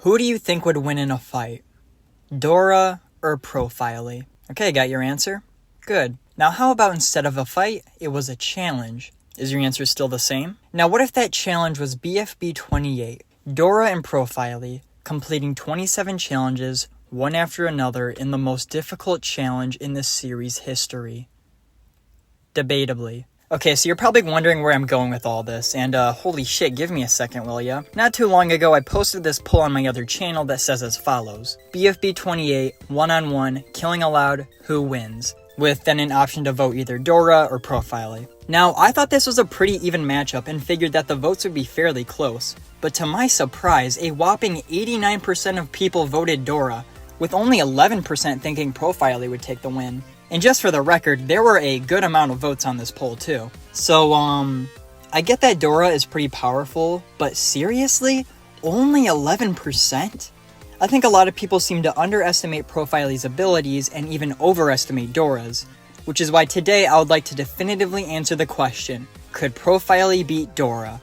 Who do you think would win in a fight? Dora or Profily? Okay, got your answer? Good. Now how about instead of a fight, it was a challenge? Is your answer still the same? Now what if that challenge was BFB 28? Dora and Profily completing 27 challenges, one after another, in the most difficult challenge in the series' history. Debatably. Okay, so you're probably wondering where I'm going with all this, and holy shit, give me a second, will ya? Not too long ago, I posted this poll on my other channel that says as follows: BFB 28, one-on-one, killing aloud, who wins? With then an option to vote either Dora or Profily. Now, I thought this was a pretty even matchup and figured that the votes would be fairly close, but to my surprise, a whopping 89% of people voted Dora, with only 11% thinking Profily would take the win. And just for the record, there were a good amount of votes on this poll too. So, I get that Dora is pretty powerful, but seriously? Only 11%? I think a lot of people seem to underestimate Profily's abilities and even overestimate Dora's, which is why today I would like to definitively answer the question, could Profily beat Dora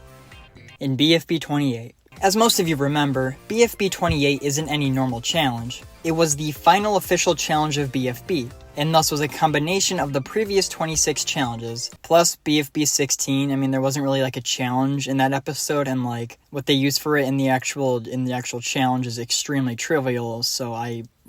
in BFB 28? As most of you remember, BFB 28 isn't any normal challenge. It was the final official challenge of BFB, and thus was a combination of the previous 26 challenges, plus BFB 16. I mean, there wasn't really like a challenge in that episode, and like what they used for it in the actual challenge is extremely trivial, so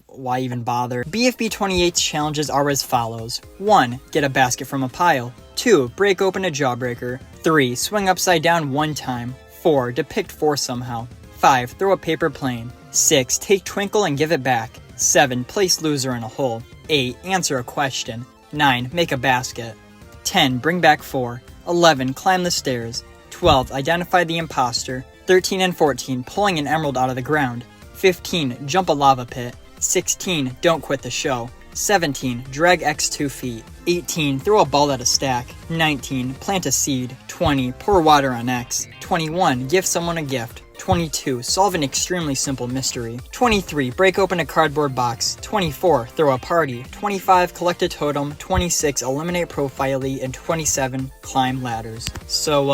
why even bother? BFB 28's challenges are as follows. 1. Get a basket from a pile. 2. Break open a jawbreaker. 3. Swing upside down one time. 4. Depict 4 somehow. 5. Throw a paper plane. 6. Take Twinkle and give it back. 7. Place loser in a hole. 8. Answer a question. 9. Make a basket. 10. Bring back 4. 11. Climb the stairs. 12. Identify the imposter. 13 and 14. Pulling an emerald out of the ground. 15. Jump a lava pit. 16. Don't quit the show. 17. Drag X 2 feet. 18. Throw a ball at a stack. 19. Plant a seed. 20. Pour water on X. 21. Give someone a gift. 22. Solve an extremely simple mystery. 23. Break open a cardboard box. 24. Throw a party. 25. Collect a totem. 26. Eliminate Profily. And 27. Climb ladders. So,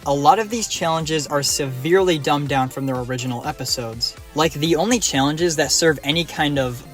a lot of these challenges are severely dumbed down from their original episodes. Like, the only challenges that serve any kind of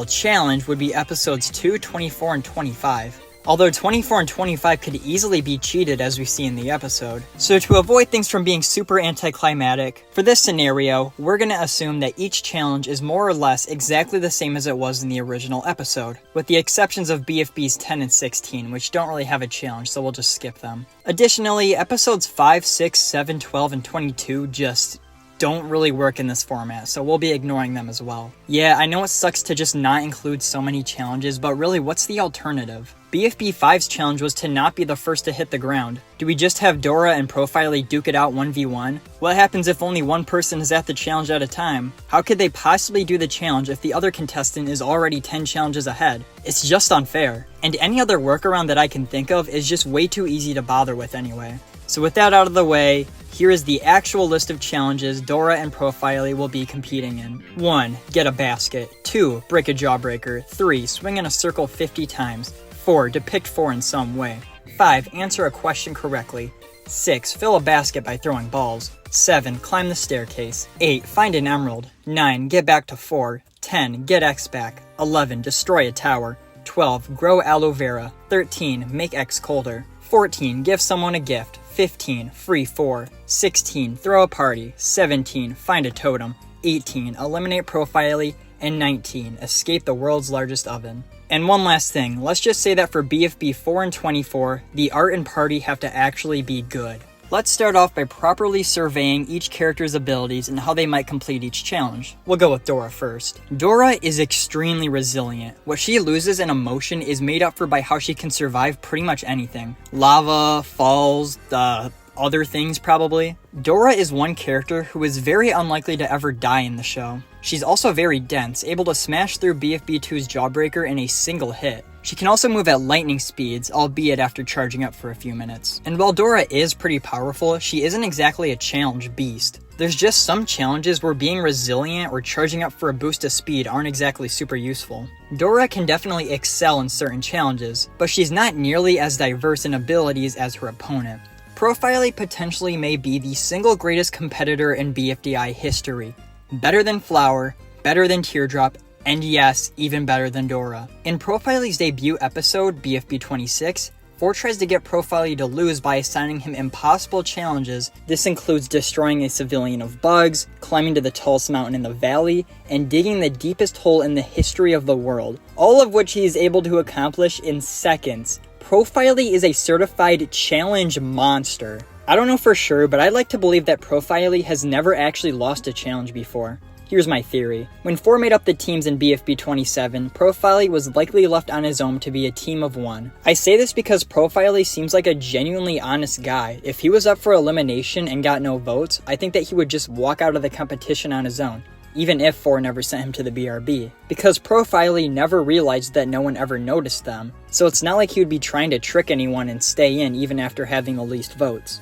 challenge would be episodes 2, 24, and 25. Although 24 and 25 could easily be cheated as we see in the episode. So to avoid things from being super anticlimactic, for this scenario, we're gonna assume that each challenge is more or less exactly the same as it was in the original episode, with the exceptions of BFBs 10 and 16, which don't really have a challenge, so we'll just skip them. Additionally, episodes 5, 6, 7, 12, and 22 just don't really work in this format, so we'll be ignoring them as well. Yeah, I know it sucks to just not include so many challenges, but really, what's the alternative? BFB 5's challenge was to not be the first to hit the ground. Do we just have Dora and Profily duke it out 1v1? What happens if only one person is at the challenge at a time? How could they possibly do the challenge if the other contestant is already 10 challenges ahead? It's just unfair. And any other workaround that I can think of is just way too easy to bother with anyway. So with that out of the way, here is the actual list of challenges Dora and Profily will be competing in. 1. Get a basket. 2. Break a jawbreaker. 3. Swing in a circle 50 times. 4. Depict 4 in some way. 5. Answer a question correctly. 6. Fill a basket by throwing balls. 7. Climb the staircase. 8. Find an emerald. 9. Get back to 4. 10. Get X back. 11. Destroy a tower. 12. Grow aloe vera. 13. Make X colder. 14. Give someone a gift. 15. Free 4. 16. Throw a party. 17. Find a totem. 18. Eliminate Profily. And 19. Escape the world's largest oven. And one last thing, let's just say that for BFB 4 and 24, the art and party have to actually be good. Let's start off by properly surveying each character's abilities and how they might complete each challenge. We'll go with Dora first. Dora is extremely resilient. What she loses in emotion is made up for by how she can survive pretty much anything. Lava, falls, other things probably. Dora is one character who is very unlikely to ever die in the show. She's also very dense, able to smash through BFB 2's jawbreaker in a single hit. She can also move at lightning speeds, albeit after charging up for a few minutes. And while Dora is pretty powerful, she isn't exactly a challenge beast. There's just some challenges where being resilient or charging up for a boost of speed aren't exactly super useful. Dora can definitely excel in certain challenges, but she's not nearly as diverse in abilities as her opponent. Profily potentially may be the single greatest competitor in BFDI history. better than Flower, better than Teardrop, and yes, even better than Dora. In Profily's debut episode, BFB 26, 4 tries to get Profily to lose by assigning him impossible challenges. This includes destroying a civilian of bugs, climbing to the tallest mountain in the valley, and digging the deepest hole in the history of the world, all of which he is able to accomplish in seconds. Profily is a certified challenge monster. I don't know for sure, but I'd like to believe that Profily has never actually lost a challenge before. Here's my theory. When 4 made up the teams in BFB 27, Profily was likely left on his own to be a team of 1. I say this because Profily seems like a genuinely honest guy. If he was up for elimination and got no votes, I think that he would just walk out of the competition on his own, even if 4 never sent him to the BRB. Because Profily never realized that no one ever noticed them, so it's not like he would be trying to trick anyone and stay in even after having the least votes.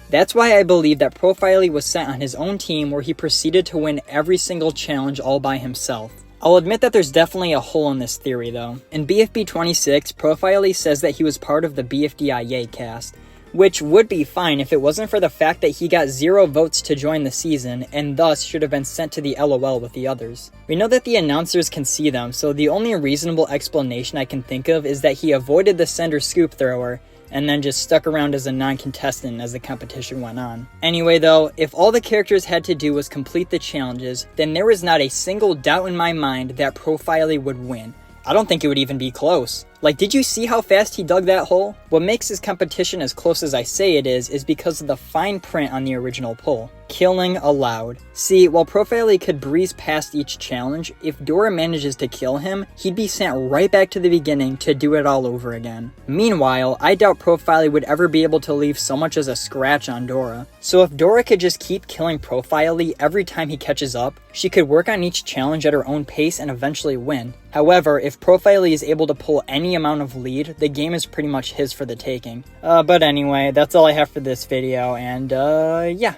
That's why I believe that Profily was sent on his own team where he proceeded to win every single challenge all by himself. I'll admit that there's definitely a hole in this theory though. In BFB 26, Profily says that he was part of the BFDIA cast, which would be fine if it wasn't for the fact that he got 0 votes to join the season and thus should have been sent to the LOL with the others. We know that the announcers can see them, so the only reasonable explanation I can think of is that he avoided the sender scoop thrower and then just stuck around as a non-contestant as the competition went on. Anyway though, if all the characters had to do was complete the challenges, then there is not a single doubt in my mind that Profily would win. I don't think it would even be close. Like, did you see how fast he dug that hole? What makes his competition as close as I say it is because of the fine print on the original poll. Killing allowed. See, while Profily could breeze past each challenge, if Dora manages to kill him, he'd be sent right back to the beginning to do it all over again. Meanwhile, I doubt Profily would ever be able to leave so much as a scratch on Dora. So if Dora could just keep killing Profily every time he catches up, she could work on each challenge at her own pace and eventually win. However, if Profily is able to pull any amount of lead, the game is pretty much his for the taking. But anyway, that's all I have for this video, and yeah.